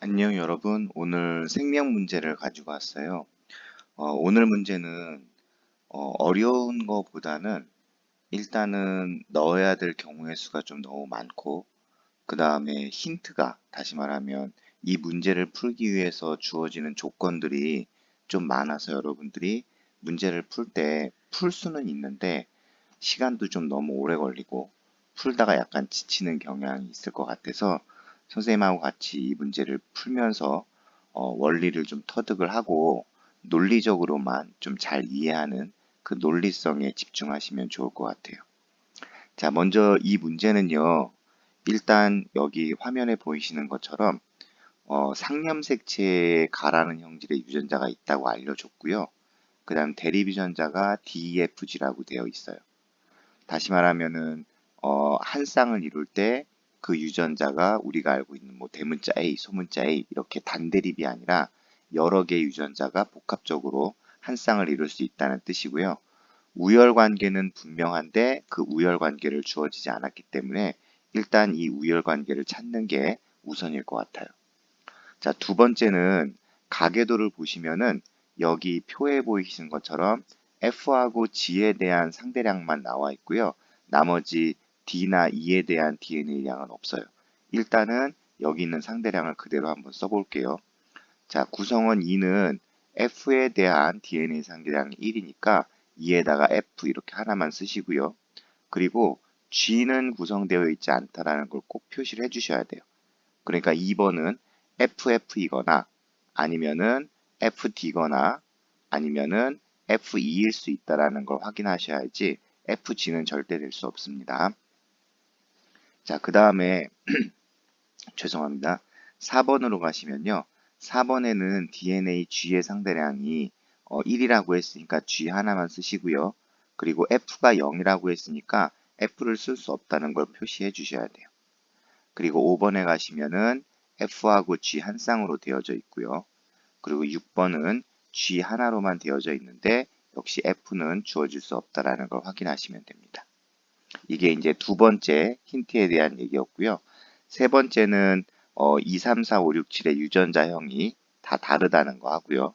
안녕 여러분. 오늘 생명 문제를 가지고 왔어요. 오늘 문제는 어려운 거보다는 일단은 넣어야 될 경우의 수가 좀 너무 많고, 그 다음에 힌트가, 다시 말하면 이 문제를 풀기 위해서 주어지는 조건들이 좀 많아서 여러분들이 문제를 풀 때 풀 수는 있는데 시간도 좀 너무 오래 걸리고 풀다가 약간 지치는 경향이 있을 것 같아서 선생님하고 같이 이 문제를 풀면서 원리를 좀 터득을 하고 논리적으로만 좀 잘 이해하는 그 논리성에 집중하시면 좋을 것 같아요. 자, 먼저 이 문제는요. 일단 여기 화면에 보이시는 것처럼 상염색체에 가라는 형질의 유전자가 있다고 알려줬고요. 그 다음 대립유전자가 DEFG라고 되어 있어요. 다시 말하면은 한 쌍을 이룰 때 그 유전자가 우리가 알고 있는 뭐 대문자 A, 소문자 A 이렇게 단대립이 아니라 여러 개의 유전자가 복합적으로 한 쌍을 이룰 수 있다는 뜻이고요. 우열 관계는 분명한데 그 우열 관계를 주어지지 않았기 때문에 일단 이 우열 관계를 찾는 게 우선일 것 같아요. 자, 두 번째는 가계도를 보시면은 여기 표에 보이시는 것처럼 F하고 G에 대한 상대량만 나와 있고요. 나머지 D나 E에 대한 DNA량은 없어요. 일단은 여기 있는 상대량을 그대로 한번 써볼게요. 자, 구성원 2는 F에 대한 DNA 상대량이 1이니까 2에다가 F 이렇게 하나만 쓰시고요. 그리고 G는 구성되어 있지 않다라는 걸 꼭 표시를 해주셔야 돼요. 그러니까 2번은 FF이거나 아니면은 FD거나 아니면은 FE일 수 있다라는 걸 확인하셔야지 FG는 절대 될 수 없습니다. 자, 그 다음에 죄송합니다. 4번으로 가시면요. 4번에는 DNA G의 상대량이 1이라고 했으니까 G 하나만 쓰시고요. 그리고 F가 0이라고 했으니까 F를 쓸 수 없다는 걸 표시해 주셔야 돼요. 그리고 5번에 가시면은 F하고 G 한 쌍으로 되어져 있고요. 그리고 6번은 G 하나로만 되어져 있는데 역시 F는 주어질 수 없다라는 걸 확인하시면 됩니다. 이게 이제 두 번째 힌트에 대한 얘기였고요. 세 번째는 2, 3, 4, 5, 6, 7의 유전자형이 다 다르다는 거 하고요.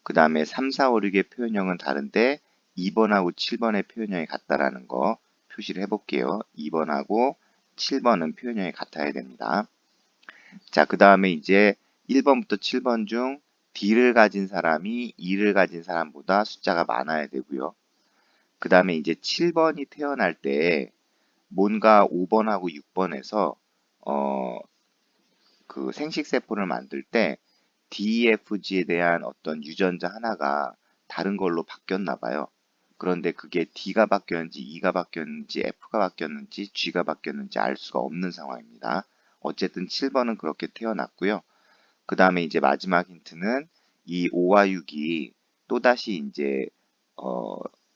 그 다음에 3, 4, 5, 6의 표현형은 다른데 2번하고 7번의 표현형이 같다라는 거 표시를 해볼게요. 2번하고 7번은 표현형이 같아야 됩니다. 자, 그 다음에 이제 1번부터 7번 중 D를 가진 사람이 E를 가진 사람보다 숫자가 많아야 되고요. 그 다음에 이제 7번이 태어날 때 뭔가 5번하고 6번에서 그 생식세포를 만들 때 DEFG에 대한 어떤 유전자 하나가 다른 걸로 바뀌었나 봐요. 그런데 그게 D가 바뀌었는지 E가 바뀌었는지 F가 바뀌었는지 G가 바뀌었는지 알 수가 없는 상황입니다. 어쨌든 7번은 그렇게 태어났고요. 그 다음에 이제 마지막 힌트는 이 5와 6이 또다시 이제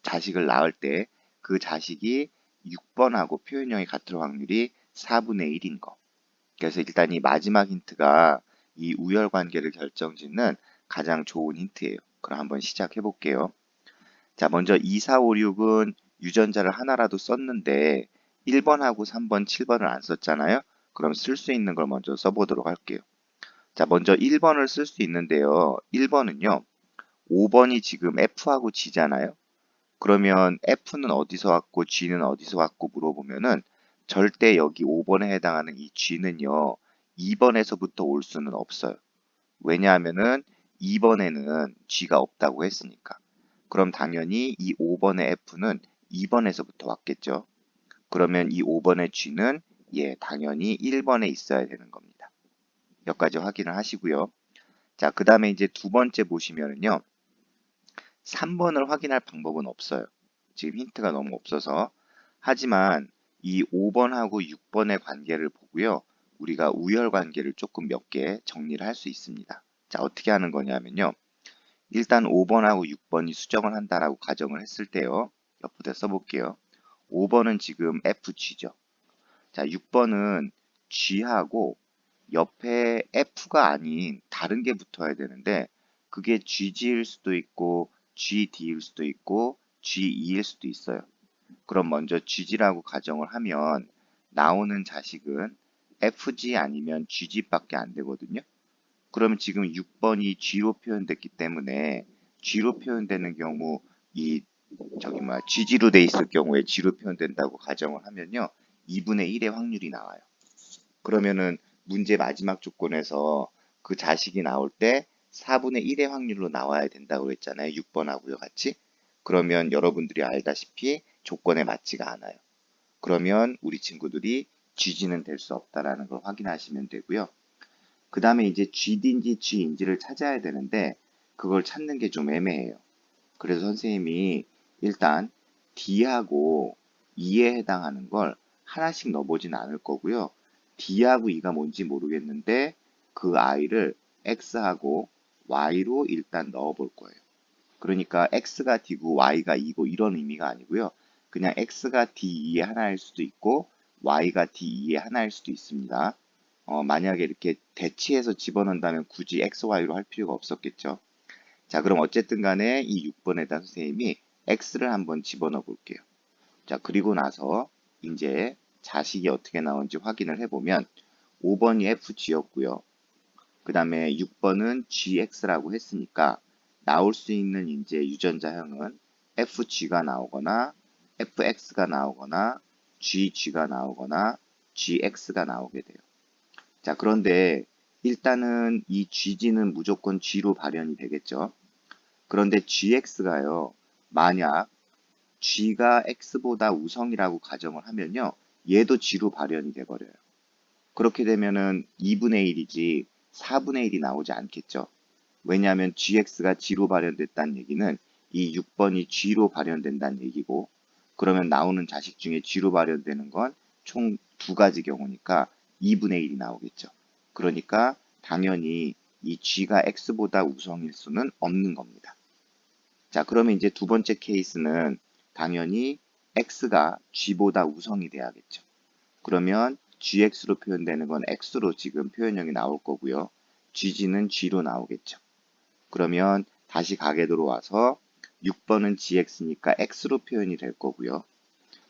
자식을 낳을 때 그 자식이 6번하고 표현형이 같을 확률이 4분의 1인 거. 그래서 일단 이 마지막 힌트가 이 우열 관계를 결정짓는 가장 좋은 힌트예요. 그럼 한번 시작해 볼게요. 자, 먼저 2, 4, 5, 6은 유전자를 하나라도 썼는데 1번하고 3번, 7번을 안 썼잖아요. 그럼 쓸 수 있는 걸 먼저 써보도록 할게요. 자, 먼저 1번을 쓸 수 있는데요. 1번은요. 5번이 지금 F하고 G잖아요. 그러면 F는 어디서 왔고 G는 어디서 왔고 물어보면은 절대 여기 5번에 해당하는 이 G는요. 2번에서부터 올 수는 없어요. 왜냐하면은 2번에는 G가 없다고 했으니까. 그럼 당연히 이 5번의 F는 2번에서부터 왔겠죠. 그러면 이 5번의 G는 당연히 1번에 있어야 되는 겁니다. 여기까지 확인을 하시고요. 자, 그 다음에 이제 두 번째 보시면은요. 3번을 확인할 방법은 없어요. 지금 힌트가 너무 없어서. 하지만 이 5번하고 6번의 관계를 보고요. 우리가 우열 관계를 조금 몇 개 정리를 할 수 있습니다. 자, 어떻게 하는 거냐면요. 일단 5번하고 6번이 수정을 한다라고 가정을 했을 때요. 옆에다 써볼게요. 5번은 지금 FG죠. 자, 6번은 G하고 옆에 F가 아닌 다른 게 붙어야 되는데 그게 GG일 수도 있고 GD일 수도 있고 GE일 수도 있어요. 그럼 먼저 GG라고 가정을 하면 나오는 자식은 FG 아니면 GG밖에 안 되거든요. 그러면 지금 6번이 G로 표현됐기 때문에 G로 표현되는 경우 이 G지로 돼 있을 경우에 G로 표현된다고 가정을 하면요. 2분의 1의 확률이 나와요. 그러면은 문제 마지막 조건에서 그 자식이 나올 때 4분의 1의 확률로 나와야 된다고 했잖아요. 6번하고요, 같이. 그러면 여러분들이 알다시피 조건에 맞지가 않아요. 그러면 우리 친구들이 G지는 될 수 없다라는 걸 확인하시면 되고요. 그 다음에 이제 G인지 G인지를 찾아야 되는데 그걸 찾는 게 좀 애매해요. 그래서 선생님이 일단 D하고 E에 해당하는 걸 하나씩 넣어보진 않을 거고요. D하고 E가 뭔지 모르겠는데 그 I를 X하고 Y로 일단 넣어볼 거예요. 그러니까 X가 D고 Y가 E고 이런 의미가 아니고요. 그냥 X가 D, E의 하나일 수도 있고 Y가 D, E의 하나일 수도 있습니다. 만약에 이렇게 대치해서 집어넣는다면 굳이 X, Y로 할 필요가 없었겠죠. 자, 그럼 어쨌든 간에 이 6번에다 선생님이 X를 한번 집어넣어 볼게요. 자, 그리고 나서 이제 자식이 어떻게 나오는지 확인을 해보면 5번이 FG였고요. 그 다음에 6번은 GX라고 했으니까 나올 수 있는 이제 유전자형은 FG가 나오거나 FX가 나오거나 GG가 나오거나 GX가 나오게 돼요. 자, 그런데 일단은 이 GG는 무조건 G로 발현이 되겠죠. 그런데 GX가요, 만약 G가 X보다 우성이라고 가정을 하면요, 얘도 G로 발현이 돼버려요. 그렇게 되면은 2분의 1이지 4분의 1이 나오지 않겠죠. 왜냐하면 GX가 G로 발현됐다는 얘기는 이 6번이 G로 발현된다는 얘기고, 그러면 나오는 자식 중에 G로 발현되는 건 총 두 가지 경우니까 2분의 1이 나오겠죠. 그러니까 당연히 이 G가 X보다 우성일 수는 없는 겁니다. 자, 그러면 이제 두 번째 케이스는 당연히 X가 G보다 우성이 돼야겠죠. 그러면 GX로 표현되는 건 X로 지금 표현형이 나올 거고요. GG는 G로 나오겠죠. 그러면 다시 가계도로 와서 6번은 GX니까 X로 표현이 될 거고요.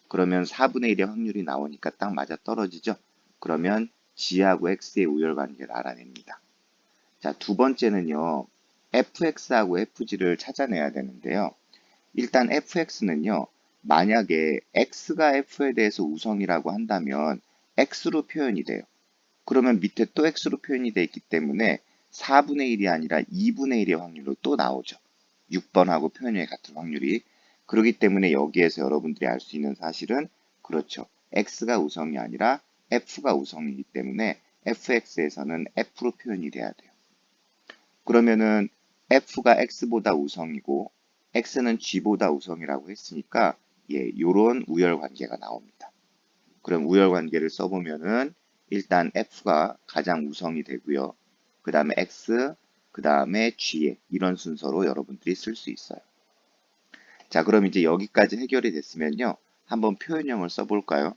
그러면 4분의 1의 확률이 나오니까 딱 맞아 떨어지죠. 그러면 G하고 X의 우열관계를 알아냅니다. 자, 두 번째는요. fx하고 fg를 찾아내야 되는데요. 일단 fx는요. 만약에 x가 f에 대해서 우성이라고 한다면 x로 표현이 돼요. 그러면 밑에 또 x로 표현이 되어 있기 때문에 4분의 1이 아니라 2분의 1의 확률로 또 나오죠. 6번하고 표현형이 같은 확률이. 그렇기 때문에 여기에서 여러분들이 알 수 있는 사실은 그렇죠. x가 우성이 아니라 f가 우성이기 때문에 fx에서는 f로 표현이 돼야 돼요. 그러면은 f가 x보다 우성이고 x는 g보다 우성이라고 했으니까 요런 우열 관계가 나옵니다. 그럼 우열 관계를 써보면은 일단 f가 가장 우성이 되고요. 그 다음에 x, 그 다음에 g 이런 순서로 여러분들이 쓸 수 있어요. 자, 그럼 이제 여기까지 해결이 됐으면요. 한번 표현형을 써볼까요?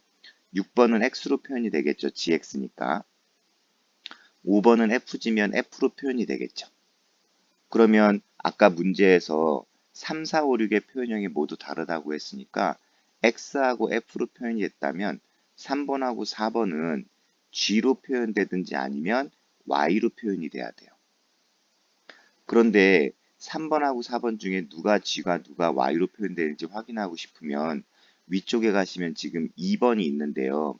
6번은 x로 표현이 되겠죠. gx니까. 5번은 fg면 f로 표현이 되겠죠. 그러면 아까 문제에서 3, 4, 5, 6의 표현형이 모두 다르다고 했으니까 x하고 f로 표현이 됐다면 3번하고 4번은 g로 표현되든지 아니면 y로 표현이 돼야 돼요. 그런데 3번하고 4번 중에 누가 g가 누가 y로 표현되는지 확인하고 싶으면 위쪽에 가시면 지금 2번이 있는데요.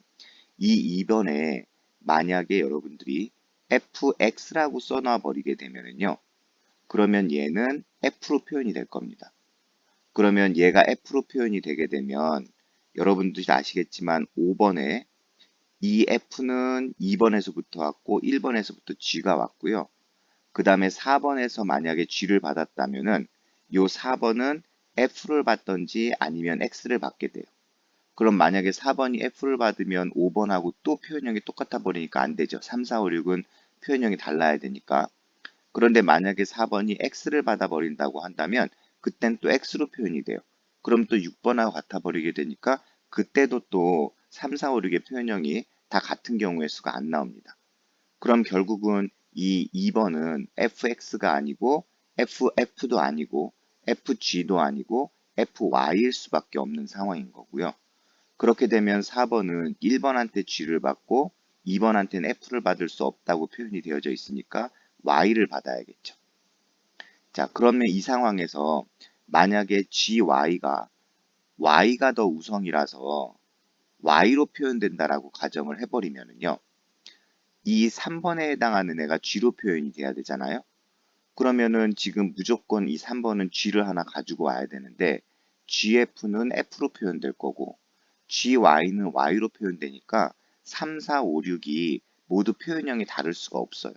이 2번에 만약에 여러분들이 fx라고 써놔 버리게 되면요. 그러면 얘는 F로 표현이 될 겁니다. 그러면 얘가 F로 표현이 되게 되면 여러분들이 아시겠지만 5번에 이 F는 2번에서부터 왔고 1번에서부터 G가 왔고요. 그 다음에 4번에서 만약에 G를 받았다면은 요 4번은 F를 받던지 아니면 X를 받게 돼요. 그럼 만약에 4번이 F를 받으면 5번하고 또 표현형이 똑같아 버리니까 안 되죠. 3, 4, 5, 6은 표현형이 달라야 되니까. 그런데 만약에 4번이 x를 받아버린다고 한다면 그땐 또 x로 표현이 돼요. 그럼 또 6번하고 같아 버리게 되니까 그때도 또 3, 4, 5, 6의 표현형이 다 같은 경우의 수가 안 나옵니다. 그럼 결국은 이 2번은 fx가 아니고 ff도 아니고 fg도 아니고 fy일 수밖에 없는 상황인 거고요. 그렇게 되면 4번은 1번한테 g를 받고 2번한테는 f를 받을 수 없다고 표현이 되어져 있으니까 y를 받아야겠죠. 자, 그러면 이 상황에서 만약에 gy가 y가 더 우성이라서 y로 표현된다라고 가정을 해버리면은요. 이 3번에 해당하는 애가 g로 표현이 돼야 되잖아요. 그러면은 지금 무조건 이 3번은 g를 하나 가지고 와야 되는데 gf는 f로 표현될 거고 gy는 y로 표현되니까 3, 4, 5, 6이 모두 표현형이 다를 수가 없어요.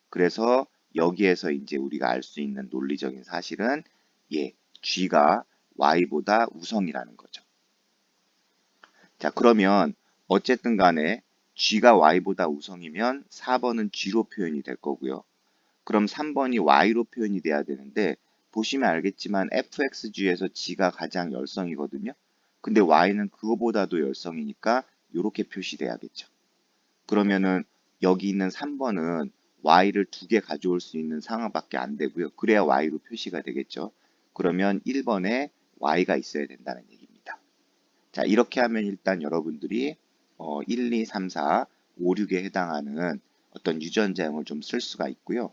그래서 여기에서 이제 우리가 알 수 있는 논리적인 사실은 g가 y보다 우성이라는 거죠. 자, 그러면 어쨌든 간에 g가 y보다 우성이면 4번은 g로 표현이 될 거고요. 그럼 3번이 y로 표현이 돼야 되는데 보시면 알겠지만 fxg에서 g가 가장 열성이거든요. 근데 y는 그거보다도 열성이니까 이렇게 표시돼야겠죠. 그러면은 여기 있는 3번은 y를 2개 가져올 수 있는 상황밖에 안 되고요. 그래야 y로 표시가 되겠죠. 그러면 1번에 y가 있어야 된다는 얘기입니다. 자, 이렇게 하면 일단 여러분들이 1, 2, 3, 4, 5, 6에 해당하는 어떤 유전자형을 좀 쓸 수가 있고요.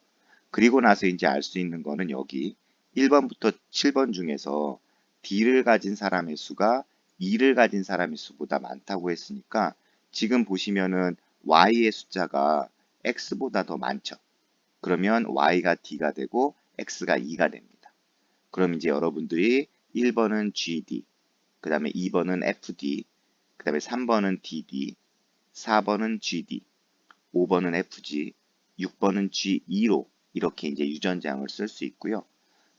그리고 나서 이제 알 수 있는 거는 여기 1번부터 7번 중에서 D를 가진 사람의 수가 E를 가진 사람의 수보다 많다고 했으니까 지금 보시면은 Y의 숫자가 X보다 더 많죠. 그러면 Y가 D가 되고 X가 E가 됩니다. 그럼 이제 여러분들이 1번은 GD, 그 다음에 2번은 FD, 그 다음에 3번은 DD, 4번은 GD, 5번은 FG, 6번은 G2로 이렇게 이제 유전자형을 쓸 수 있고요.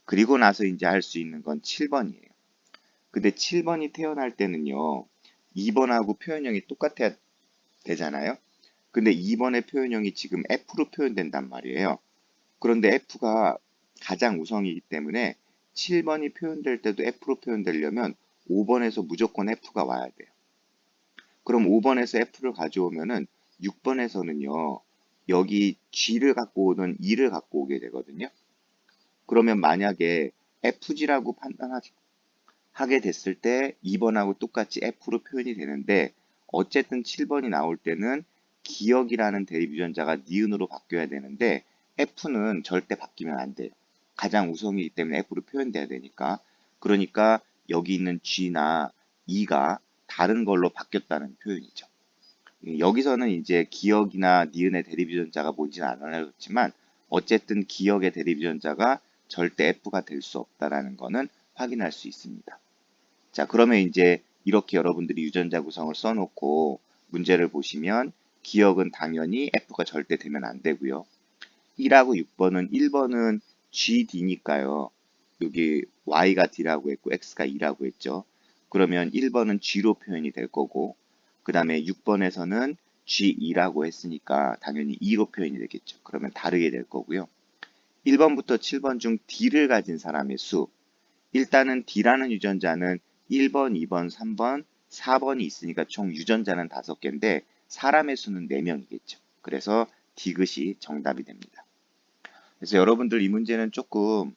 그리고 나서 이제 할 수 있는 건 7번이에요. 근데 7번이 태어날 때는요, 2번하고 표현형이 똑같아야 되잖아요. 근데 2번의 표현형이 지금 F로 표현된단 말이에요. 그런데 F가 가장 우성이기 때문에 7번이 표현될 때도 F로 표현되려면 5번에서 무조건 F가 와야 돼요. 그럼 5번에서 F를 가져오면은 6번에서는요, 여기 G를 갖고 오든 E를 갖고 오게 되거든요. 그러면 만약에 FG라고 판단하게 됐을 때 2번하고 똑같이 F로 표현이 되는데 어쨌든 7번이 나올 때는 기억이라는 대립 유전자가 니은으로 바뀌어야 되는데 F는 절대 바뀌면 안 돼요. 가장 우성이기 때문에 F로 표현돼야 되니까. 그러니까 여기 있는 G나 E가 다른 걸로 바뀌었다는 표현이죠. 여기서는 이제 기억이나 니은의 대립 유전자가 뭔지는 안 알려줬지만 어쨌든 기억의 대립 유전자가 절대 F가 될 수 없다라는 거는 확인할 수 있습니다. 자, 그러면 이제 이렇게 여러분들이 유전자 구성을 써놓고 문제를 보시면 기억은 당연히 F가 절대 되면 안 되고요. 1하고 6번은 1번은 GD니까요. 여기 Y가 D라고 했고 X가 E라고 했죠. 그러면 1번은 G로 표현이 될 거고 그 다음에 6번에서는 G2라고 했으니까 당연히 E로 표현이 되겠죠. 그러면 다르게 될 거고요. 1번부터 7번 중 D를 가진 사람의 수. 일단은 D라는 유전자는 1번, 2번, 3번, 4번이 있으니까 총 유전자는 5개인데 사람의 수는 4명이겠죠. 그래서 디귿이 정답이 됩니다. 그래서 여러분들 이 문제는 조금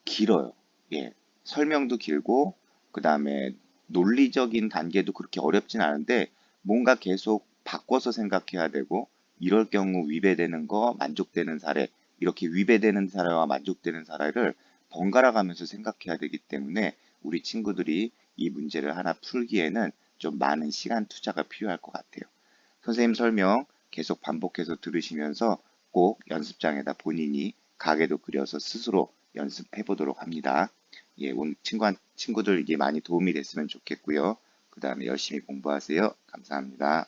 길어요. 설명도 길고 그 다음에 논리적인 단계도 그렇게 어렵진 않은데 뭔가 계속 바꿔서 생각해야 되고 이럴 경우 위배되는 거, 만족되는 사례 이렇게 위배되는 사례와 만족되는 사례를 번갈아 가면서 생각해야 되기 때문에 우리 친구들이 이 문제를 하나 풀기에는 좀 많은 시간 투자가 필요할 것 같아요. 선생님 설명 계속 반복해서 들으시면서 꼭 연습장에다 본인이 가게도 그려서 스스로 연습해 보도록 합니다. 오늘 친구들 이게 많이 도움이 됐으면 좋겠고요. 그 다음에 열심히 공부하세요. 감사합니다.